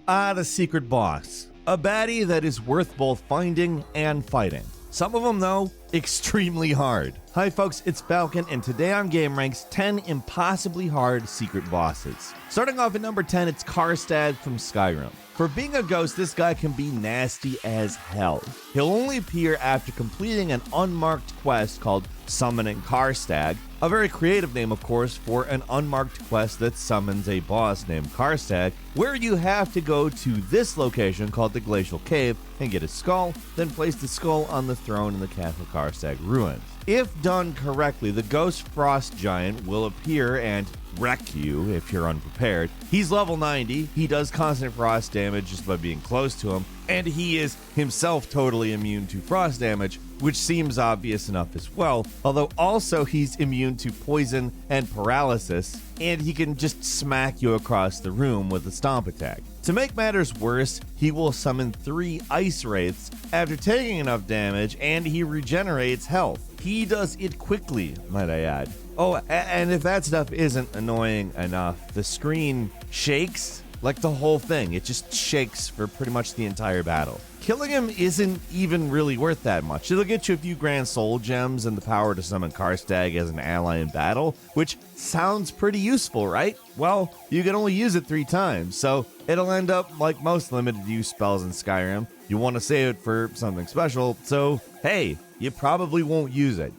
The secret boss. A baddie that is worth both finding and fighting. Some of them, though, extremely hard. Hi folks, it's Falcon, and today on gameranx, 10 impossibly hard secret bosses. Starting off at number 10, it's Karstag from Skyrim. For being a ghost, this guy can be nasty as hell. He'll only appear after completing an unmarked quest called Summoning Karstag, a very creative name, of course, for an unmarked quest that summons a boss named Karstag, where you have to go to this location called the Glacial Cave and get a skull, then place the skull on the throne in the Castle Karstag ruins. If done correctly, the Ghost Frost Giant will appear and wreck you if you're unprepared. He's level 90, he does constant frost damage just by being close to him, and he is himself totally immune to frost damage, which seems obvious enough as well, although also he's immune to poison and paralysis, and he can just smack you across the room with a stomp attack. To make matters worse, he will summon 3 ice wraiths after taking enough damage, and he regenerates health. He does it quickly, might I add. Oh, and if that stuff isn't annoying enough, the screen shakes like the whole thing. It just shakes for pretty much the entire battle. Killing him isn't even really worth that much. It'll get you a few grand soul gems and the power to summon Karstag as an ally in battle, which sounds pretty useful, right? Well, you can only use it 3 times, so it'll end up like most limited use spells in Skyrim. You want to save it for something special, so hey, you probably won't use it.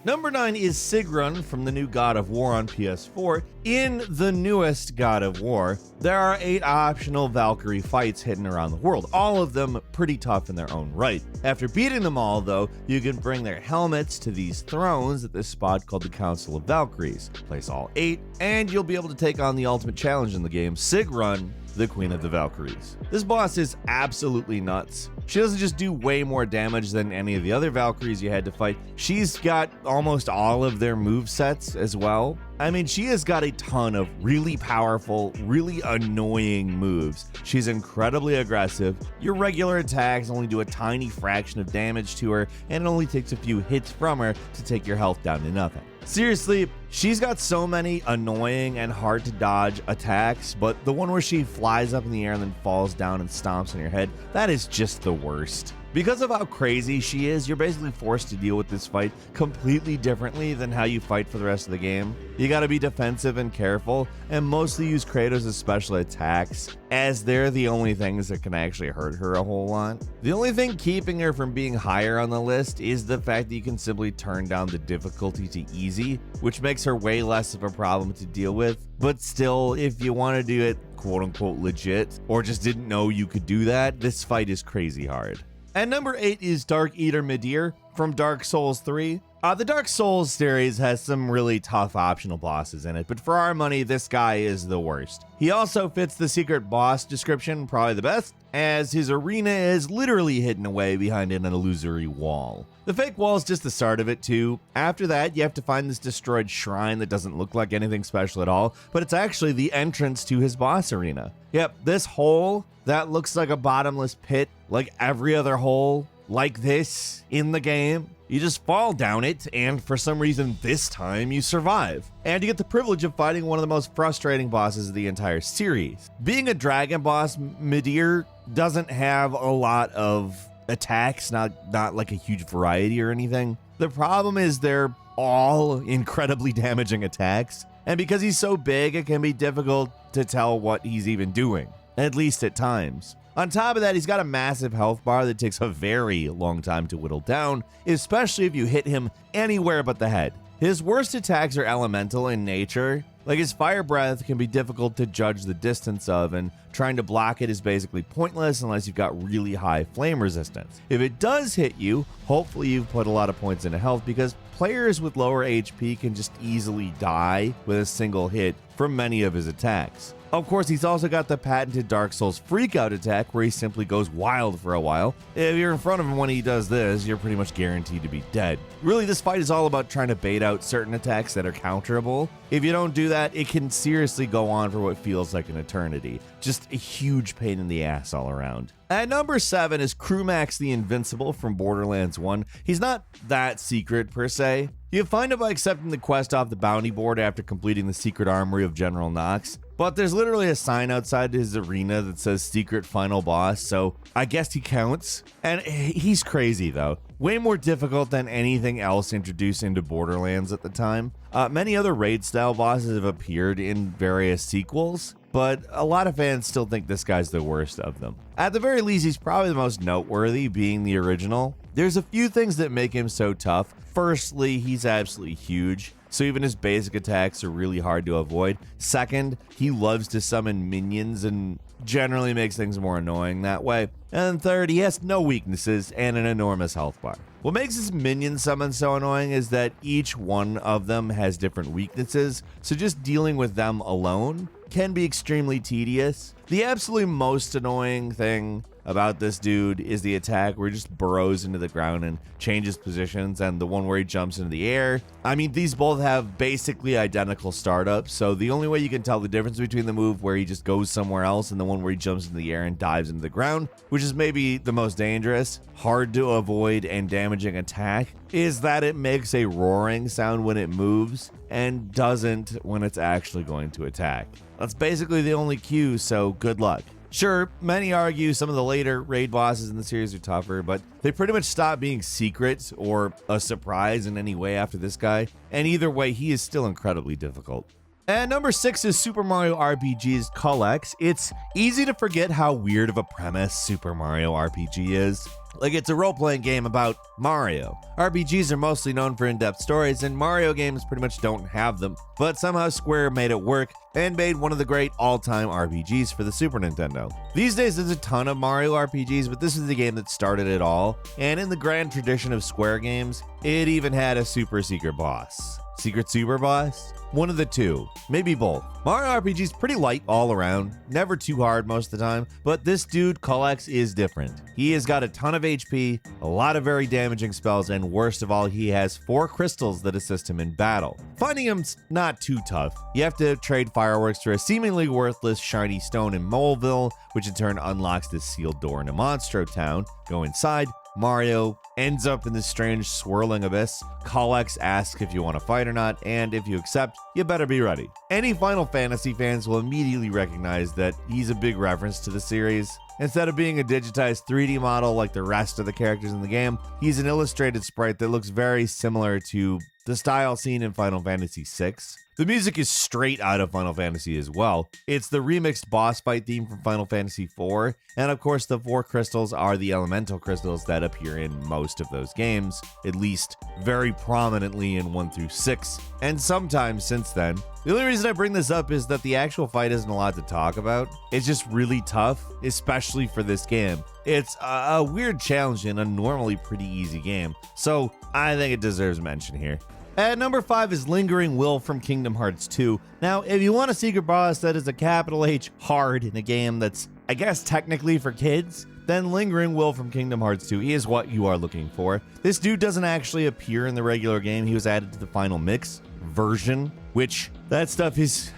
Number 9 is Sigrun from the new God of War on PS4. In the newest God of War, there are 8 optional Valkyrie fights hidden around the world, all of them pretty tough in their own right. After beating them all, though, you can bring their helmets to these thrones at this spot called the Council of Valkyries. Place all 8, and you'll be able to take on the ultimate challenge in the game, Sigrun, the Queen of the Valkyries. This boss is absolutely nuts. She doesn't just do way more damage than any of the other Valkyries you had to fight, she's got almost all of their movesets as well. I mean, she has got a ton of really powerful, really annoying moves. She's incredibly aggressive. Your regular attacks only do a tiny fraction of damage to her, and it only takes a few hits from her to take your health down to nothing. Seriously, she's got so many annoying and hard to dodge attacks, but the one where she flies up in the air and then falls down and stomps on your head, that is just the worst. Because of how crazy she is, you're basically forced to deal with this fight completely differently than how you fight for the rest of the game. You gotta be defensive and careful, and mostly use Kratos' special attacks, as they're the only things that can actually hurt her a whole lot. The only thing keeping her from being higher on the list is the fact that you can simply turn down the difficulty to easy, which makes her way less of a problem to deal with. But still, if you want to do it quote-unquote legit, or just didn't know you could do that, this fight is crazy hard. And number 8 is Dark Eater Midir from Dark Souls 3. The Dark Souls series has some really tough optional bosses in it, but for our money, this guy is the worst. He also fits the secret boss description probably the best, as his arena is literally hidden away behind an illusory wall. The fake wall is just the start of it too. After that, you have to find this destroyed shrine that doesn't look like anything special at all, but it's actually the entrance to his boss arena. Yep, this hole that looks like a bottomless pit, like every other hole like this in the game. You just fall down it, and for some reason this time you survive. And you get the privilege of fighting one of the most frustrating bosses of the entire series. Being a dragon boss, Midir doesn't have a lot of attacks, not like a huge variety or anything. The problem is they're all incredibly damaging attacks, and because he's so big, it can be difficult to tell what he's even doing, at least at times. On top of that, he's got a massive health bar that takes a very long time to whittle down, especially if you hit him anywhere but the head. His worst attacks are elemental in nature. Like his fire breath can be difficult to judge the distance of, and trying to block it is basically pointless unless you've got really high flame resistance. If it does hit you, hopefully you've put a lot of points into health, because players with lower HP can just easily die with a single hit from many of his attacks. Of course, he's also got the patented Dark Souls freakout attack where he simply goes wild for a while. If you're in front of him when he does this, you're pretty much guaranteed to be dead. Really, this fight is all about trying to bait out certain attacks that are counterable. If you don't do that, it can seriously go on for what feels like an eternity. Just a huge pain in the ass all around. At number 7 is Crewmax the Invincible from Borderlands 1. He's not that secret per se. You find him by accepting the quest off the bounty board after completing the secret armory of General Knox. But there's literally a sign outside his arena that says secret final boss, so I guess he counts. And he's crazy though. Way more difficult than anything else introduced into Borderlands at the time. Many other raid-style bosses have appeared in various sequels, but a lot of fans still think this guy's the worst of them. At the very least, he's probably the most noteworthy, being the original. There's a few things that make him so tough. Firstly, he's absolutely huge, so even his basic attacks are really hard to avoid. Second, he loves to summon minions and generally makes things more annoying that way. And third, he has no weaknesses and an enormous health bar. What makes his minion summon so annoying is that each one of them has different weaknesses, so just dealing with them alone can be extremely tedious. The absolutely most annoying thing about this dude is the attack where he just burrows into the ground and changes positions, and the one where he jumps into the air. I mean, these both have basically identical startups, so the only way you can tell the difference between the move where he just goes somewhere else and the one where he jumps into the air and dives into the ground, which is maybe the most dangerous, hard to avoid, and damaging attack, is that it makes a roaring sound when it moves and doesn't when it's actually going to attack. That's basically the only cue, so good luck. Sure, many argue some of the later raid bosses in the series are tougher, but they pretty much stop being secrets or a surprise in any way after this guy, and either way, he is still incredibly difficult. And number 6 is Super Mario RPG's Gameranx. It's easy to forget how weird of a premise Super Mario RPG is. Like, it's a role-playing game about Mario. RPGs are mostly known for in-depth stories, and Mario games pretty much don't have them. But somehow Square made it work and made one of the great all-time RPGs for the Super Nintendo. These days there's a ton of Mario RPGs, but this is the game that started it all. And in the grand tradition of Square games, it even had a super secret boss. Secret Super Boss? One of the two, maybe both. Mario RPG is pretty light all around, never too hard most of the time, but this dude, Gameranx, is different. He has got a ton of HP, a lot of very damaging spells, and worst of all, he has 4 crystals that assist him in battle. Finding him's not too tough. You have to trade fireworks for a seemingly worthless shiny stone in Moleville, which in turn unlocks this sealed door into Monstro Town. Go inside, Mario ends up in this strange swirling abyss. Gameranx asks if you want to fight or not, and if you accept, you better be ready. Any Final Fantasy fans will immediately recognize that he's a big reference to the series. Instead of being a digitized 3D model like the rest of the characters in the game, he's an illustrated sprite that looks very similar to the style seen in Final Fantasy VI. The music is straight out of Final Fantasy as well. It's the remixed boss fight theme from Final Fantasy IV, and of course the 4 crystals are the elemental crystals that appear in most of those games, at least very prominently in 1 through 6, and sometimes since then. The only reason I bring this up is that the actual fight isn't a lot to talk about. It's just really tough, especially for this game. It's a weird challenge in a normally pretty easy game, so I think it deserves mention here. At number 5 is Lingering Will from Kingdom Hearts 2. Now, if you want a secret boss that is a capital H hard in a game that's, I guess, technically for kids, then Lingering Will from Kingdom Hearts 2 is what you are looking for. This dude doesn't actually appear in the regular game. He was added to the final mix version, which that stuff is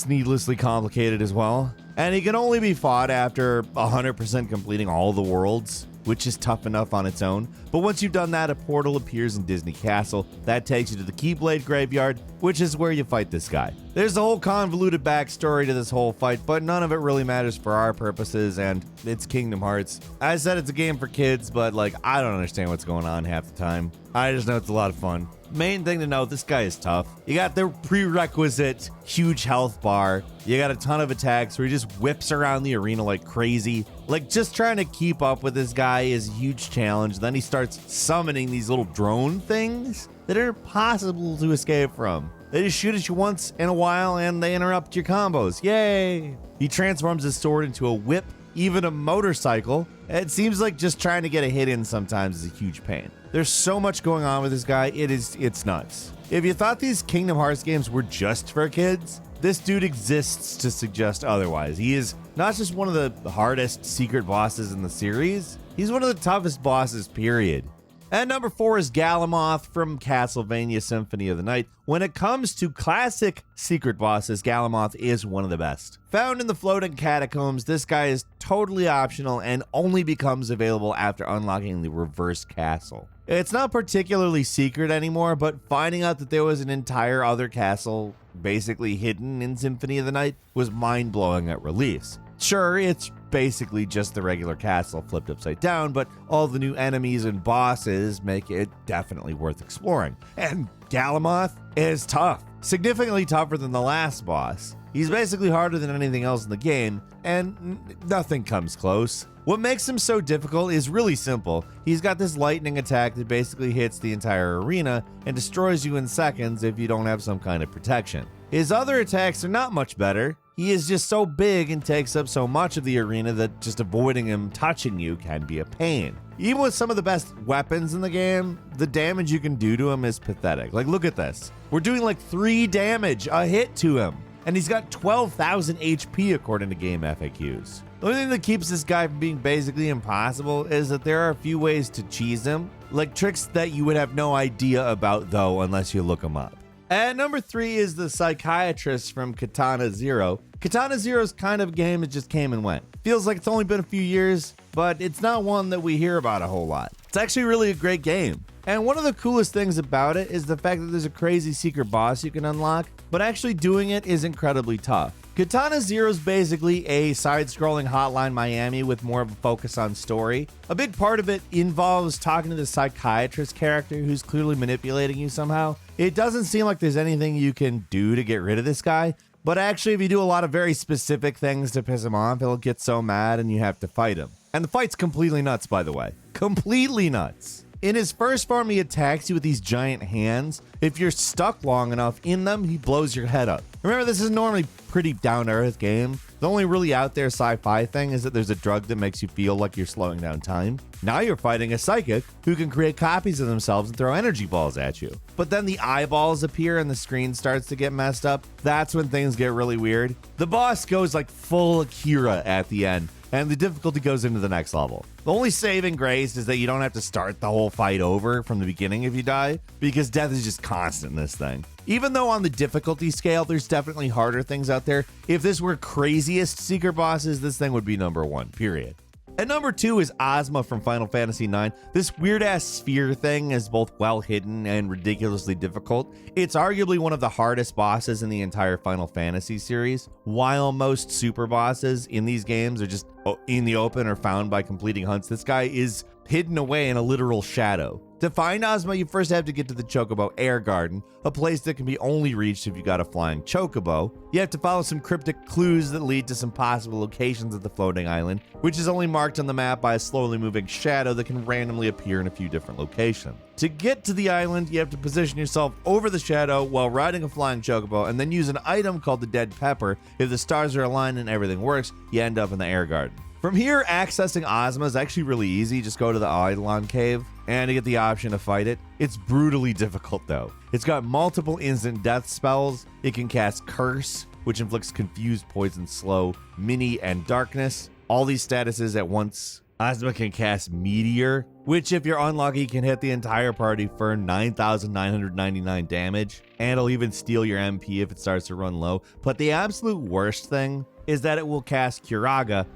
needlessly complicated as well. And he can only be fought after 100% completing all the worlds, which is tough enough on its own. But once you've done that, a portal appears in Disney Castle. That takes you to the Keyblade Graveyard, which is where you fight this guy. There's a whole convoluted backstory to this whole fight, but none of it really matters for our purposes, and it's Kingdom Hearts. I said it's a game for kids, but I don't understand what's going on half the time. I just know it's a lot of fun. Main thing to know, this guy is tough. You got the prerequisite huge health bar. You got a ton of attacks where he just whips around the arena like crazy. Just trying to keep up with this guy is a huge challenge. Then he starts summoning these little drone things that are impossible to escape from. They just shoot at you once in a while and they interrupt your combos. Yay! He transforms his sword into a whip, even a motorcycle. It seems like just trying to get a hit in sometimes is a huge pain. There's so much going on with this guy, it's nuts. If you thought these Kingdom Hearts games were just for kids, this dude exists to suggest otherwise. He is not just one of the hardest secret bosses in the series, he's one of the toughest bosses, period. And number 4 is Galamoth from Castlevania Symphony of the Night. When it comes to classic secret bosses, Galamoth is one of the best. Found in the floating catacombs, this guy is totally optional and only becomes available after unlocking the reverse castle. It's not particularly secret anymore, but finding out that there was an entire other castle basically hidden in Symphony of the Night was mind-blowing at release. Sure, it's basically just the regular castle flipped upside down, but all the new enemies and bosses make it definitely worth exploring. And Galamoth is tough, significantly tougher than the last boss. He's basically harder than anything else in the game, and nothing comes close. What makes him so difficult is really simple. He's got this lightning attack that basically hits the entire arena and destroys you in seconds if you don't have some kind of protection. His other attacks are not much better. He is just so big and takes up so much of the arena that just avoiding him touching you can be a pain. Even with some of the best weapons in the game, the damage you can do to him is pathetic. Like, look at this. We're doing like 3 damage a hit to him, and he's got 12,000 HP according to game FAQs. The only thing that keeps this guy from being basically impossible is that there are a few ways to cheese him, like tricks that you would have no idea about though unless you look him up. At number 3 is the psychiatrist from Katana Zero. Katana Zero's kind of game, it just came and went. Feels like it's only been a few years, but it's not one that we hear about a whole lot. It's actually really a great game. And one of the coolest things about it is the fact that there's a crazy secret boss you can unlock, but actually doing it is incredibly tough. Katana Zero is basically a side-scrolling Hotline Miami with more of a focus on story. A big part of it involves talking to the psychiatrist character who's clearly manipulating you somehow. It doesn't seem like there's anything you can do to get rid of this guy, but actually if you do a lot of very specific things to piss him off, he'll get so mad and you have to fight him. And the fight's completely nuts, by the way. Completely nuts. In his first form, he attacks you with these giant hands. If you're stuck long enough in them, he blows your head up. Remember, this is normally a pretty down-to-earth game. The only really out there sci-fi thing is that there's a drug that makes you feel like you're slowing down time. Now you're fighting a psychic who can create copies of themselves and throw energy balls at you. But then the eyeballs appear and the screen starts to get messed up. That's when things get really weird. The boss goes like full Akira at the end, and the difficulty goes into the next level. The only saving grace is that you don't have to start the whole fight over from the beginning if you die, because death is just constant in this thing. Even though on the difficulty scale, there's definitely harder things out there, if this were craziest secret bosses, this thing would be number 1, period. At number 2 is Osma from Final Fantasy IX. This weird-ass sphere thing is both well-hidden and ridiculously difficult. It's arguably one of the hardest bosses in the entire Final Fantasy series. While most super bosses in these games are just in the open or found by completing hunts, this guy is hidden away in a literal shadow. To find Osma, you first have to get to the Chocobo Air Garden, a place that can be only reached if you got a flying Chocobo. You have to follow some cryptic clues that lead to some possible locations of the floating island, which is only marked on the map by a slowly moving shadow that can randomly appear in a few different locations. To get to the island, you have to position yourself over the shadow while riding a flying Chocobo, and then use an item called the Dead Pepper. If the stars are aligned and everything works, you end up in the Air Garden. From here, accessing Osma is actually really easy. Just go to the Eidolon Cave and you get the option to fight it. It's brutally difficult though. It's got multiple instant death spells. It can cast Curse, which inflicts Confused, Poison, Slow, Mini, and Darkness. All these statuses at once. Osma can cast Meteor, which if you're unlucky can hit the entire party for 9,999 damage, and it'll even steal your MP if it starts to run low. But the absolute worst thing is that it will cast Curaga,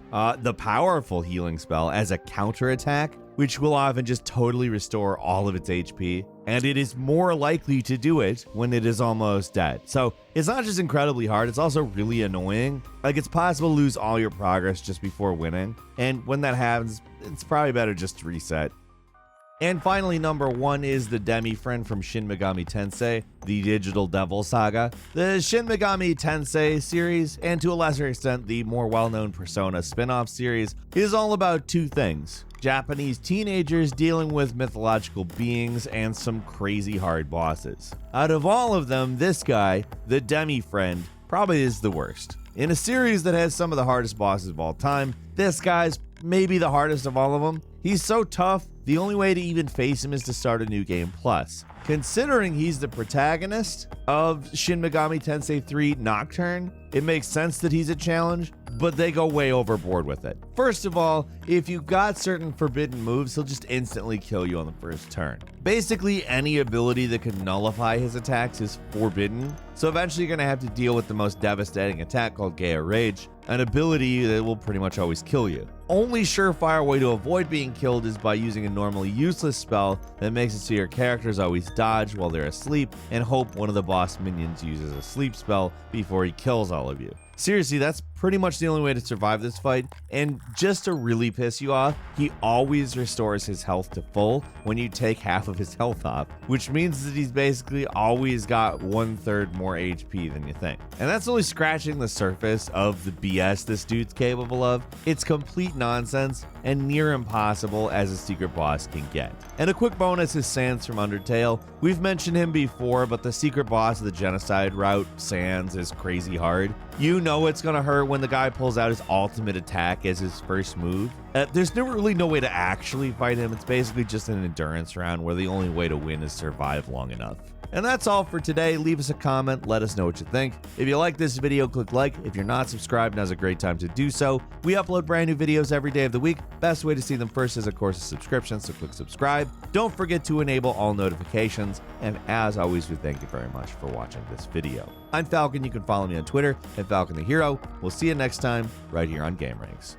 the powerful healing spell, as a counterattack, which will often just totally restore all of its HP, and it is more likely to do it when it is almost dead. So it's not just incredibly hard, it's also really annoying. Like, it's possible to lose all your progress just before winning, and when that happens, it's probably better just to reset. And finally, number 1 is the Demifriend from Shin Megami Tensei, the Digital Devil Saga. The Shin Megami Tensei series, and to a lesser extent the more well-known Persona spin-off series, is all about 2 things: Japanese teenagers dealing with mythological beings and some crazy hard bosses. Out of all of them, this guy, the Demifriend, probably is the worst. In a series that has some of the hardest bosses of all time, this guy's maybe the hardest of all of them. He's so tough, the only way to even face him is to start a new game plus. Considering he's the protagonist of Shin Megami Tensei 3 Nocturne, it makes sense that he's a challenge, but they go way overboard with it. First of all, if you got certain forbidden moves, he'll just instantly kill you on the first turn. Basically, any ability that can nullify his attacks is forbidden, so eventually you're going to have to deal with the most devastating attack called Gaia Rage, an ability that will pretty much always kill you. only surefire way to avoid being killed is by using a normally useless spell that makes it so your characters always dodge while they're asleep and hope one of the boss minions uses a sleep spell before he kills all of you. Seriously, that's pretty much the only way to survive this fight, and just to really piss you off, he always restores his health to full when you take half of his health off, which means that he's basically always got 1/3 more HP than you think. And that's only scratching the surface of the BS this dude's capable of. It's complete nonsense and near impossible as a secret boss can get. And a quick bonus is Sans from Undertale. We've mentioned him before, but the secret boss of the genocide route, Sans, is crazy hard. You know it's gonna hurt when the guy pulls out his ultimate attack as his first move. There's really no way to actually fight him. It's basically just an endurance round where the only way to win is survive long enough. And that's all for today. Leave us a comment. Let us know what you think. If you like this video, click like. If you're not subscribed, now's a great time to do so. We upload brand new videos every day of the week. Best way to see them first is, of course, a subscription, so click subscribe. Don't forget to enable all notifications. And as always, we thank you very much for watching this video. I'm Falcon. You can follow me on Twitter at Falcon the Hero. We'll see you next time right here on gameranx.